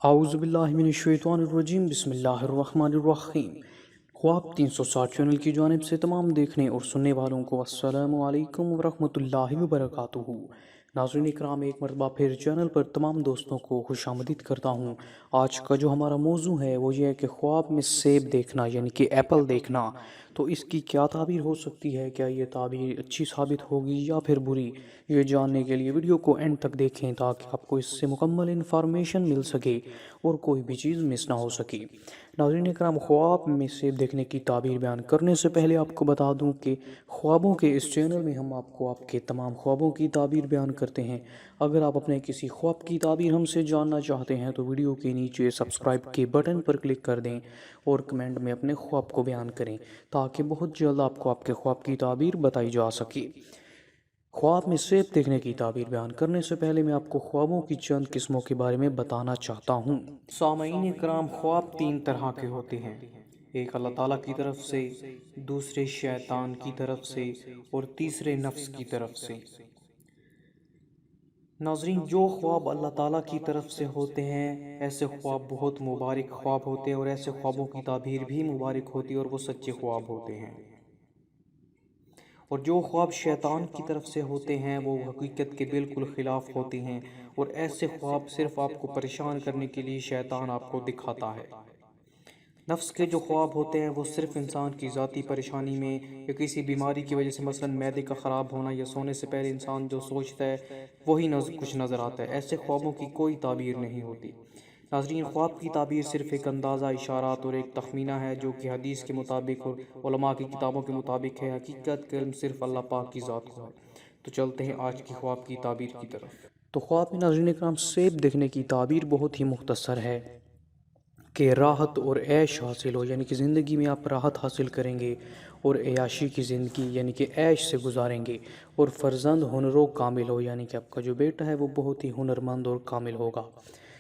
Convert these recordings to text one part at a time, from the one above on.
اعوذ باللہ من الشیطان الرجیم بسم اللہ الرحمن الرحیم۔ خواب 360 چینل کی جانب سے تمام دیکھنے اور سننے والوں کو السلام علیکم ورحمۃ اللہ وبرکاتہ۔ ناظرین اکرام، ایک مرتبہ پھر چینل پر تمام دوستوں کو خوش آمدید کرتا ہوں۔ آج کا جو ہمارا موضوع ہے وہ یہ ہے کہ خواب میں سیب دیکھنا یعنی کہ ایپل دیکھنا، تو اس کی کیا تعبیر ہو سکتی ہے، کیا یہ تعبیر اچھی ثابت ہوگی یا پھر بری؟ یہ جاننے کے لیے ویڈیو کو اینڈ تک دیکھیں تاکہ آپ کو اس سے مکمل انفارمیشن مل سکے اور کوئی بھی چیز مس نہ ہو سکے۔ ناظرین اکرام، خواب میں سیب دیکھنے کی تعبیر بیان کرنے سے پہلے آپ کو بتا دوں کہ خوابوں کے اس چینل میں ہم آپ کو آپ کے تمام خوابوں کی تعبیر بیان کرتے ہیں۔ اگر آپ اپنے کسی خواب کی تعبیر ہم سے جاننا چاہتے ہیں تو ویڈیو کے نیچے سبسکرائب کے بٹن پر کلک کر دیں اور کمنٹ میں اپنے خواب کو بیان کریں تاکہ بہت جلد آپ کو آپ کے خواب کی تعبیر بتائی جا سکے۔ خواب میں سیب دیکھنے کی تعبیر بیان کرنے سے پہلے میں آپ کو خوابوں کی چند قسموں کے بارے میں بتانا چاہتا ہوں۔ سامعین کرام، خواب تین طرح کے ہوتے ہیں، ایک اللہ تعالیٰ کی طرف سے، دوسرے شیطان کی طرف سے اور تیسرے نفس کی طرف سے۔ ناظرین، جو خواب اللہ تعالیٰ کی طرف سے ہوتے ہیں ایسے خواب بہت مبارک خواب ہوتے ہیں، اور ایسے خوابوں کی تعبیر بھی مبارک ہوتی ہے اور وہ سچے خواب ہوتے ہیں۔ اور جو خواب شیطان کی طرف سے ہوتے ہیں وہ حقیقت کے بالکل خلاف ہوتے ہیں، اور ایسے خواب صرف آپ کو پریشان کرنے کے لیے شیطان آپ کو دکھاتا ہے۔ نفس کے جو خواب ہوتے ہیں وہ صرف انسان کی ذاتی پریشانی میں یا کسی بیماری کی وجہ سے، مثلا معدے کا خراب ہونا یا سونے سے پہلے انسان جو سوچتا ہے وہی کچھ نظر آتا ہے۔ ایسے خوابوں کی کوئی تعبیر نہیں ہوتی۔ ناظرین، خواب کی تعبیر صرف ایک اندازہ، اشارات اور ایک تخمینہ ہے جو کہ حدیث کے مطابق اور علماء کی کتابوں کے مطابق ہے۔ حقیقت کا علم صرف اللہ پاک کی ذات کو ہے۔ تو چلتے ہیں آج کی خواب کی تعبیر کی طرف۔ تو خواب میں ناظرین اکرام سیب دیکھنے کی تعبیر بہت ہی مختصر ہے کہ راحت اور عیش حاصل ہو، یعنی کہ زندگی میں آپ راحت حاصل کریں گے اور عیاشی کی زندگی یعنی کہ عیش سے گزاریں گے، اور فرزند ہنر و کامل ہو، یعنی کہ آپ کا جو بیٹا ہے وہ بہت ہی ہنرمند اور کامل ہوگا،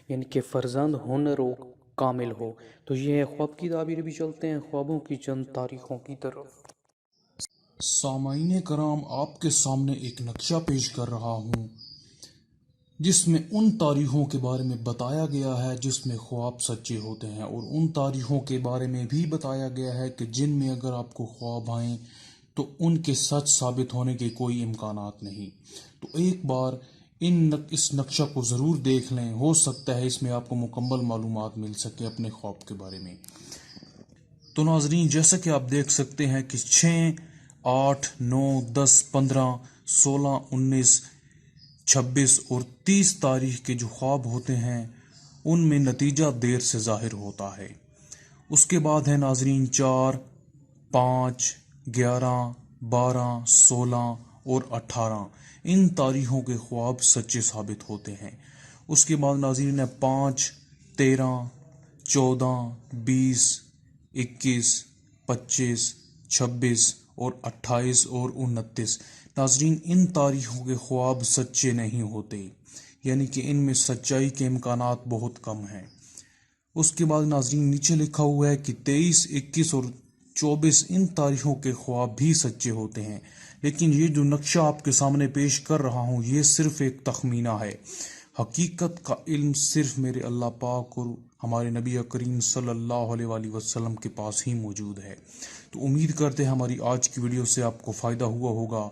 یعنی کہ فرزند ہنر و کامل ہو۔ تو یہ ہے خواب کی تعبیر۔ بھی چلتے ہیں خوابوں کی چند تاریخوں کی طرف۔ سامعین کرام، آپ کے سامنے ایک نقشہ پیش کر رہا ہوں جس میں ان تاریخوں کے بارے میں بتایا گیا ہے جس میں خواب سچے ہوتے ہیں، اور ان تاریخوں کے بارے میں بھی بتایا گیا ہے کہ جن میں اگر آپ کو خواب آئیں تو ان کے سچ ثابت ہونے کے کوئی امکانات نہیں۔ تو ایک بار اس نقشہ کو ضرور دیکھ لیں، ہو سکتا ہے اس میں آپ کو مکمل معلومات مل سکے اپنے خواب کے بارے میں۔ تو ناظرین، جیسا کہ آپ دیکھ سکتے ہیں کہ 6، 8، 9، 10، 15، 16، 19، 26 اور 30 تاریخ کے جو خواب ہوتے ہیں ان میں نتیجہ دیر سے ظاہر ہوتا ہے۔ اس کے بعد ہے ناظرین 4، 5، 11، 12، 16 اور 18، ان تاریخوں کے خواب سچے ثابت ہوتے ہیں۔ اس کے بعد ناظرین ہے 5، 13، 14، 20، 21، 25، 26 اور 28 اور 29۔ ناظرین، ان تاریخوں کے خواب سچے نہیں ہوتے، یعنی کہ ان میں سچائی کے امکانات بہت کم ہیں۔ اس کے بعد ناظرین نیچے لکھا ہوا ہے کہ 23، 21 اور 24 ان تاریخوں کے خواب بھی سچے ہوتے ہیں، لیکن یہ جو نقشہ آپ کے سامنے پیش کر رہا ہوں یہ صرف ایک تخمینہ ہے۔ حقیقت کا علم صرف میرے اللہ پاک اور ہمارے نبی کریم صلی اللہ علیہ وآلہ وسلم کے پاس ہی موجود ہے۔ تو امید کرتے ہیں ہماری آج کی ویڈیو سے آپ کو فائدہ ہوا ہوگا۔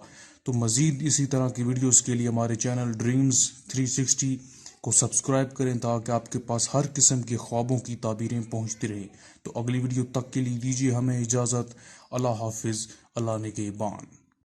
تو مزید اسی طرح کی ویڈیوز کے لیے ہمارے چینل ڈریمز 360 کو سبسکرائب کریں تاکہ آپ کے پاس ہر قسم کے خوابوں کی تعبیریں پہنچتی رہیں۔ تو اگلی ویڈیو تک کے لیے دیجیے ہمیں اجازت۔ اللہ حافظ، اللہ نگہبان۔